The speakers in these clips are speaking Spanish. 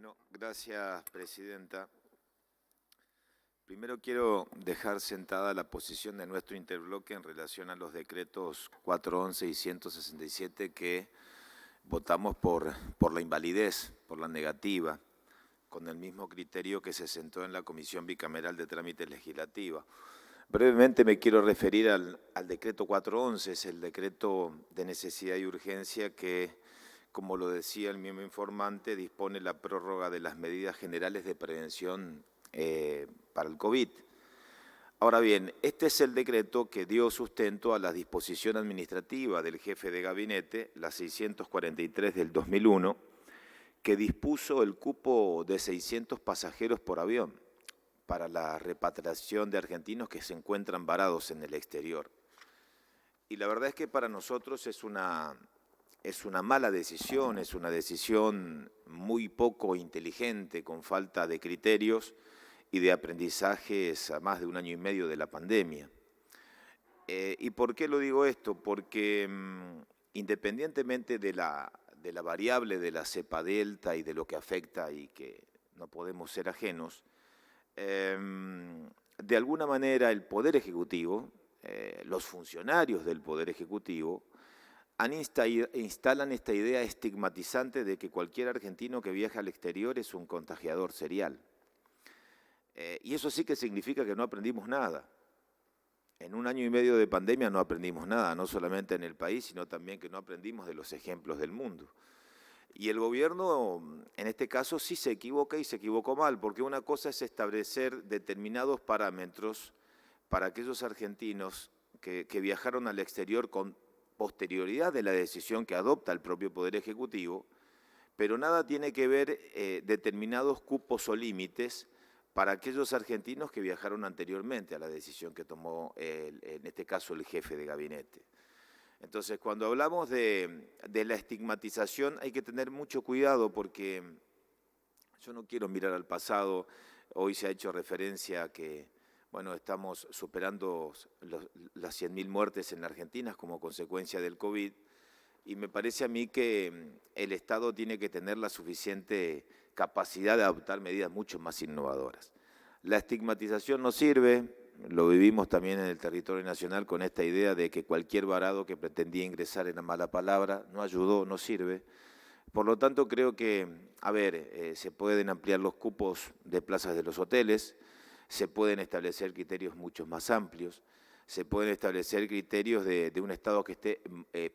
Bueno, gracias, presidenta. Primero quiero dejar sentada la posición de nuestro interbloque en relación a los decretos 411 y 167 que votamos por la invalidez, por la negativa, con el mismo criterio que se sentó en la Comisión Bicameral de Trámite Legislativa. Brevemente me quiero referir al decreto 411, es el decreto de necesidad y urgencia que, como lo decía el miembro informante, dispone la prórroga de las medidas generales de prevención para el COVID. Ahora bien, este es el decreto que dio sustento a la disposición administrativa del jefe de gabinete, la 643 del 2001, que dispuso el cupo de 600 pasajeros por avión para la repatriación de argentinos que se encuentran varados en el exterior. Y la verdad es que para nosotros es una mala decisión, es una decisión muy poco inteligente, con falta de criterios y de aprendizajes a más de 1 año y medio de la pandemia. ¿Y por qué lo digo esto? Porque independientemente de la variable de la cepa delta y de lo que afecta y que no podemos ser ajenos, de alguna manera el Poder Ejecutivo, los funcionarios del Poder Ejecutivo, instalan esta idea estigmatizante de que cualquier argentino que viaja al exterior es un contagiador serial. Y eso sí que significa que no aprendimos nada. En 1 año y medio de pandemia no aprendimos nada, no solamente en el país, sino también que no aprendimos de los ejemplos del mundo. Y el gobierno, en este caso, sí se equivoca y se equivocó mal, porque una cosa es establecer determinados parámetros para aquellos argentinos que viajaron al exterior con posterioridad de la decisión que adopta el propio Poder Ejecutivo, pero nada tiene que ver determinados cupos o límites para aquellos argentinos que viajaron anteriormente a la decisión que tomó, en este caso, el jefe de gabinete. Entonces, cuando hablamos de la estigmatización hay que tener mucho cuidado porque yo no quiero mirar al pasado. Hoy se ha hecho referencia a que, bueno, estamos superando las 100.000 muertes en la Argentina como consecuencia del COVID y me parece a mí que el Estado tiene que tener la suficiente capacidad de adoptar medidas mucho más innovadoras. La estigmatización no sirve. Lo vivimos también en el territorio nacional con esta idea de que cualquier varado que pretendía ingresar era mala palabra, no ayudó, no sirve. Por lo tanto, creo que, se pueden ampliar los cupos de plazas de los hoteles, se pueden establecer criterios mucho más amplios, se pueden establecer criterios de un Estado que esté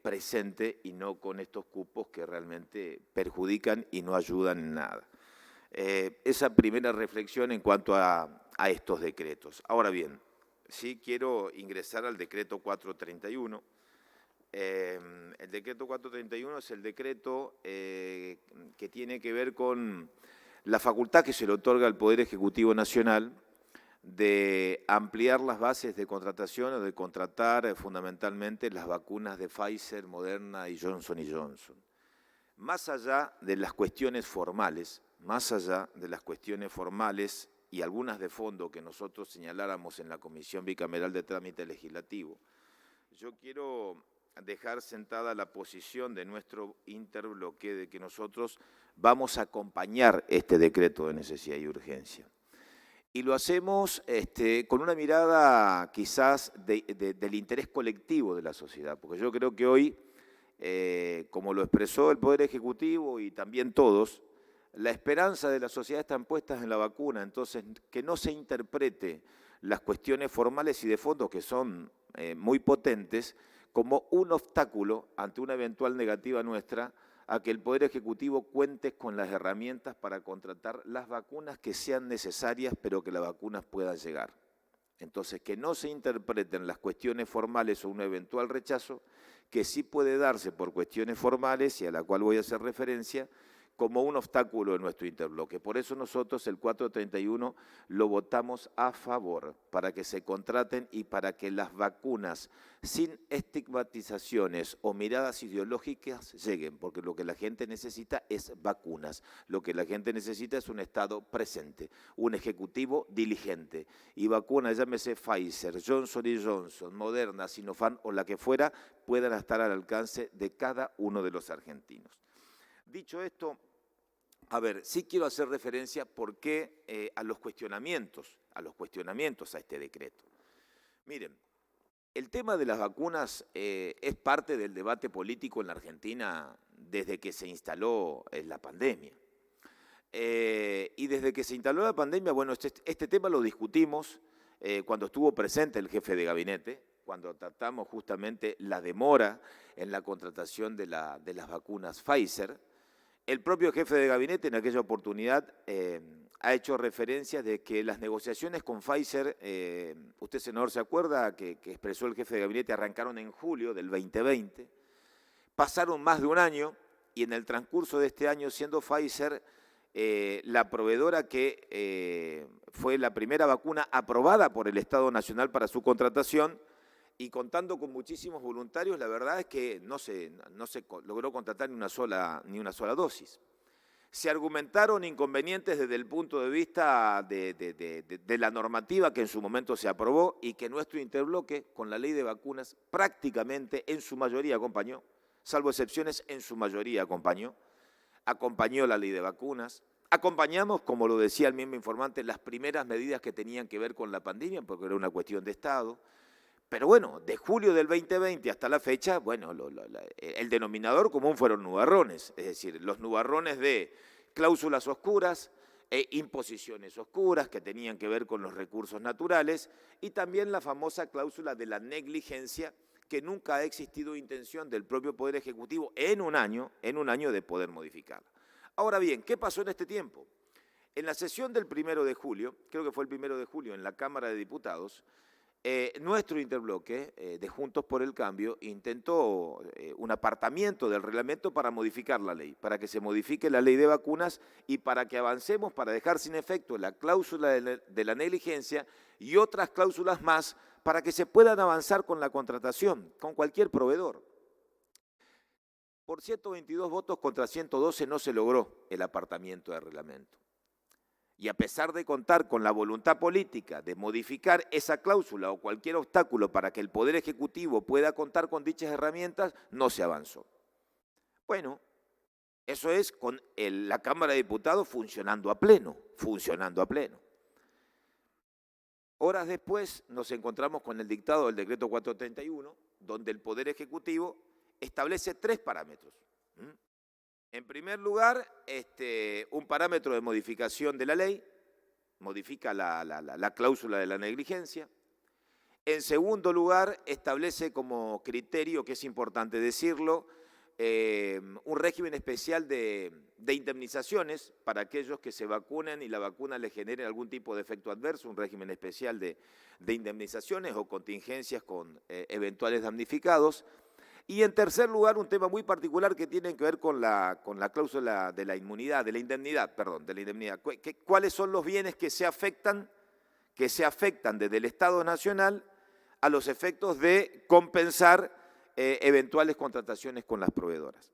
presente y no con estos cupos que realmente perjudican y no ayudan en nada. Esa primera reflexión en cuanto a estos decretos. Ahora bien, sí quiero ingresar al decreto 431. El decreto 431 es el decreto que tiene que ver con la facultad que se le otorga al Poder Ejecutivo Nacional de ampliar las bases de contratación o de contratar fundamentalmente las vacunas de Pfizer, Moderna y Johnson & Johnson. Más allá de las cuestiones formales, y algunas de fondo que nosotros señaláramos en la Comisión Bicameral de Trámite Legislativo, yo quiero dejar sentada la posición de nuestro interbloque de que nosotros vamos a acompañar este decreto de necesidad y urgencia. Y lo hacemos con una mirada quizás del interés colectivo de la sociedad, porque yo creo que hoy, como lo expresó el Poder Ejecutivo y también todos, la esperanza de la sociedad están puestas en la vacuna, entonces que no se interprete las cuestiones formales y de fondo que son muy potentes como un obstáculo ante una eventual negativa nuestra a que el Poder Ejecutivo cuente con las herramientas para contratar las vacunas que sean necesarias, pero que las vacunas puedan llegar. Entonces, que no se interpreten las cuestiones formales o un eventual rechazo, que sí puede darse por cuestiones formales y a la cual voy a hacer referencia, como un obstáculo en nuestro interbloque. Por eso nosotros el 431 lo votamos a favor, para que se contraten y para que las vacunas sin estigmatizaciones o miradas ideológicas lleguen, porque lo que la gente necesita es vacunas, lo que la gente necesita es un Estado presente, un Ejecutivo diligente, y vacunas, llámese Pfizer, Johnson & Johnson, Moderna, Sinopharm o la que fuera, puedan estar al alcance de cada uno de los argentinos. Dicho esto, A ver, sí quiero hacer referencia a los cuestionamientos a este decreto. Miren, el tema de las vacunas es parte del debate político en la Argentina desde que se instaló la pandemia. Y desde que se instaló la pandemia, bueno, este tema lo discutimos cuando estuvo presente el jefe de gabinete, cuando tratamos justamente la demora en la contratación de las vacunas Pfizer. El propio jefe de gabinete en aquella oportunidad ha hecho referencia de que las negociaciones con Pfizer, usted, senador, ¿se acuerda que expresó el jefe de gabinete? Arrancaron en julio del 2020, pasaron más de un año y en el transcurso de este año, siendo Pfizer la proveedora que fue la primera vacuna aprobada por el Estado Nacional para su contratación, y contando con muchísimos voluntarios, la verdad es que no se logró contratar ni una sola dosis. Se argumentaron inconvenientes desde el punto de vista de la normativa que en su momento se aprobó y que nuestro interbloque, con la ley de vacunas, prácticamente en su mayoría acompañó, salvo excepciones, en su mayoría acompañó la ley de vacunas. Acompañamos, como lo decía el mismo informante, las primeras medidas que tenían que ver con la pandemia, porque era una cuestión de Estado. Pero bueno, de julio del 2020 hasta la fecha, bueno, el denominador común fueron nubarrones, es decir, los nubarrones de cláusulas oscuras e imposiciones oscuras que tenían que ver con los recursos naturales y también la famosa cláusula de la negligencia, que nunca ha existido intención del propio Poder Ejecutivo en un año de poder modificarla. Ahora bien, ¿qué pasó en este tiempo? En la sesión del 1 de julio, creo que fue el 1 de julio en la Cámara de Diputados, nuestro interbloque de Juntos por el Cambio intentó un apartamiento del reglamento para modificar la ley, para que se modifique la ley de vacunas y para que avancemos para dejar sin efecto la cláusula de la negligencia y otras cláusulas más para que se puedan avanzar con la contratación, con cualquier proveedor. Por 122 votos contra 112 no se logró el apartamiento del reglamento. Y a pesar de contar con la voluntad política de modificar esa cláusula o cualquier obstáculo para que el Poder Ejecutivo pueda contar con dichas herramientas, no se avanzó. Bueno, eso es con la Cámara de Diputados funcionando a pleno. Horas después nos encontramos con el dictado del decreto 431, donde el Poder Ejecutivo establece 3 parámetros. En primer lugar, un parámetro de modificación de la ley, modifica la cláusula de la negligencia. En segundo lugar, establece como criterio, que es importante decirlo, un régimen especial de indemnizaciones para aquellos que se vacunen y la vacuna les genere algún tipo de efecto adverso, un régimen especial de indemnizaciones o contingencias con eventuales damnificados. Y en tercer lugar, un tema muy particular que tiene que ver con la cláusula de la indemnidad. ¿Cuáles son los bienes que se afectan desde el Estado Nacional a los efectos de compensar eventuales contrataciones con las proveedoras?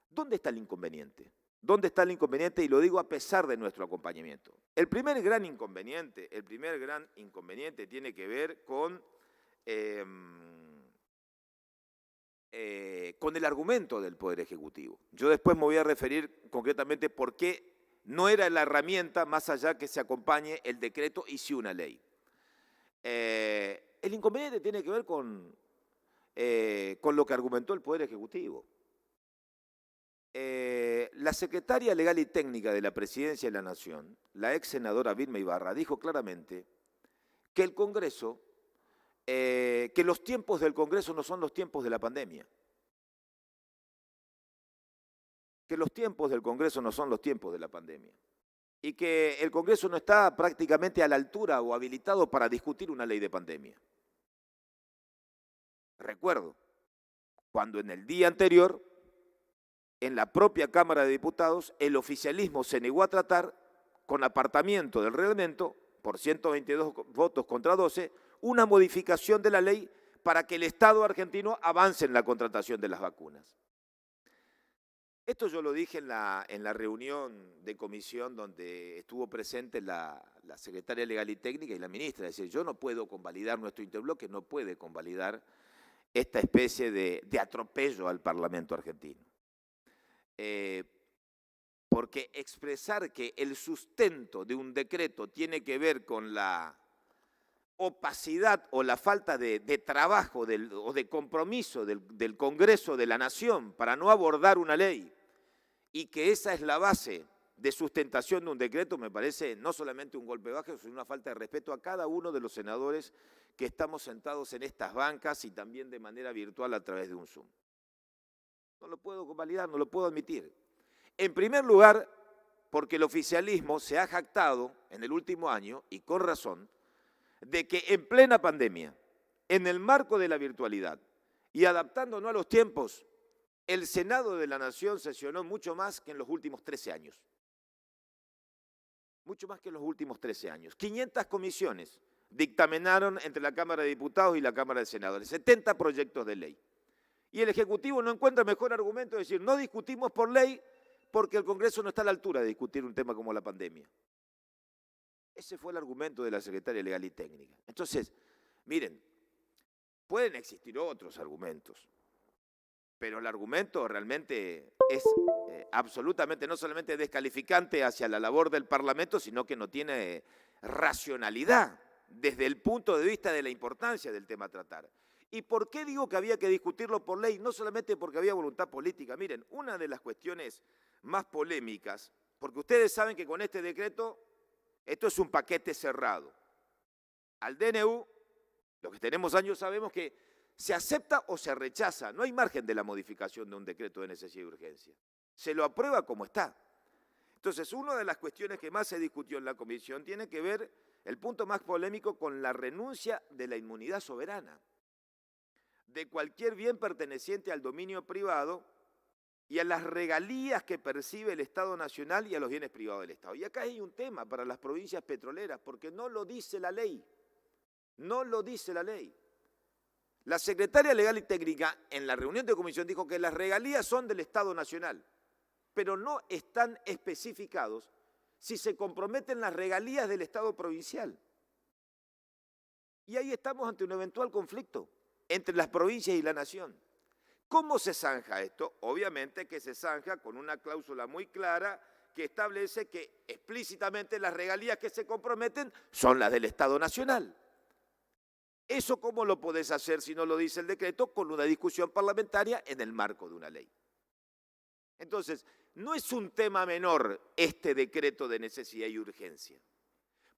¿Dónde está el inconveniente? ¿Dónde está el inconveniente? Y lo digo a pesar de nuestro acompañamiento. El primer gran inconveniente tiene que ver con el argumento del Poder Ejecutivo. Yo después me voy a referir concretamente por qué no era la herramienta, más allá que se acompañe el decreto y sí una ley. El inconveniente tiene que ver con lo que argumentó el Poder Ejecutivo. La secretaria legal y técnica de la Presidencia de la Nación, la ex senadora Vilma Ibarra, dijo claramente que el Congreso, que los tiempos del Congreso no son los tiempos de la pandemia. Que los tiempos del Congreso no son los tiempos de la pandemia. Y que el Congreso no está prácticamente a la altura o habilitado para discutir una ley de pandemia. Recuerdo, cuando en el día anterior, en la propia Cámara de Diputados, el oficialismo se negó a tratar, con apartamiento del reglamento, por 122 votos contra 12, una modificación de la ley para que el Estado argentino avance en la contratación de las vacunas. Esto yo lo dije en la reunión de comisión donde estuvo presente la secretaria legal y técnica y la ministra. Es decir, yo no puedo convalidar, nuestro interbloque no puede convalidar esta especie de atropello al Parlamento argentino. porque expresar que el sustento de un decreto tiene que ver con la opacidad o la falta de trabajo o de compromiso del Congreso de la Nación para no abordar una ley y que esa es la base de sustentación de un decreto, me parece no solamente un golpe bajo, sino una falta de respeto a cada uno de los senadores que estamos sentados en estas bancas y también de manera virtual a través de un Zoom. No lo puedo validar, no lo puedo admitir. En primer lugar, porque el oficialismo se ha jactado en el último año, y con razón, de que en plena pandemia, en el marco de la virtualidad y adaptándonos a los tiempos, el Senado de la Nación sesionó mucho más que en los últimos 13 años. Mucho más que en los últimos 13 años. 500 comisiones dictaminaron entre la Cámara de Diputados y la Cámara de Senadores, 70 proyectos de ley. Y el Ejecutivo no encuentra mejor argumento de decir, no discutimos por ley porque el Congreso no está a la altura de discutir un tema como la pandemia. Ese fue el argumento de la Secretaria Legal y Técnica. Entonces, miren, pueden existir otros argumentos, pero el argumento realmente es absolutamente, no solamente descalificante hacia la labor del Parlamento, sino que no tiene racionalidad desde el punto de vista de la importancia del tema a tratar. ¿Y por qué digo que había que discutirlo por ley? No solamente porque había voluntad política. Miren, una de las cuestiones más polémicas, porque ustedes saben que con este decreto, esto es un paquete cerrado. Al DNU, los que tenemos años sabemos que se acepta o se rechaza, no hay margen de la modificación de un decreto de necesidad y urgencia. Se lo aprueba como está. Entonces, una de las cuestiones que más se discutió en la comisión tiene que ver, el punto más polémico, con la renuncia de la inmunidad soberana de cualquier bien perteneciente al dominio privado y a las regalías que percibe el Estado Nacional y a los bienes privados del Estado. Y acá hay un tema para las provincias petroleras, porque no lo dice la ley. No lo dice la ley. La Secretaria Legal y Técnica en la reunión de comisión dijo que las regalías son del Estado Nacional, pero no están especificados si se comprometen las regalías del Estado provincial. Y ahí estamos ante un eventual conflicto entre las provincias y la Nación. ¿Cómo se zanja esto? Obviamente que se zanja con una cláusula muy clara que establece que explícitamente las regalías que se comprometen son las del Estado Nacional. ¿Eso cómo lo podés hacer si no lo dice el decreto? Con una discusión parlamentaria en el marco de una ley. Entonces, no es un tema menor este decreto de necesidad y urgencia,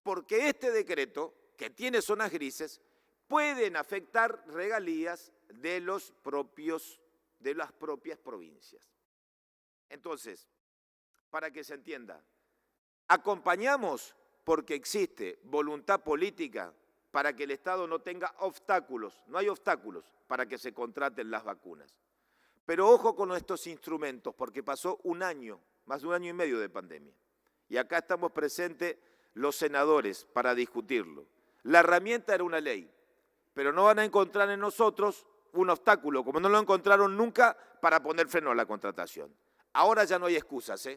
porque este decreto, que tiene zonas grises, pueden afectar regalías de las propias provincias. Entonces, para que se entienda, acompañamos porque existe voluntad política para que el Estado no tenga obstáculos, no hay obstáculos para que se contraten las vacunas. Pero ojo con estos instrumentos, porque pasó un año, más de un año y medio de pandemia. Y acá estamos presentes los senadores para discutirlo. La herramienta era una ley, pero no van a encontrar en nosotros un obstáculo, como no lo encontraron nunca, para poner freno a la contratación. Ahora ya no hay excusas,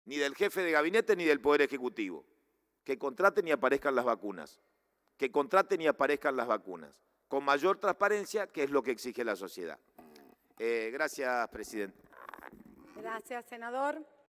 ni del jefe de gabinete ni del Poder Ejecutivo. Que contraten y aparezcan las vacunas. Que contraten y aparezcan las vacunas. Con mayor transparencia, que es lo que exige la sociedad. Gracias, presidente. Gracias, senador.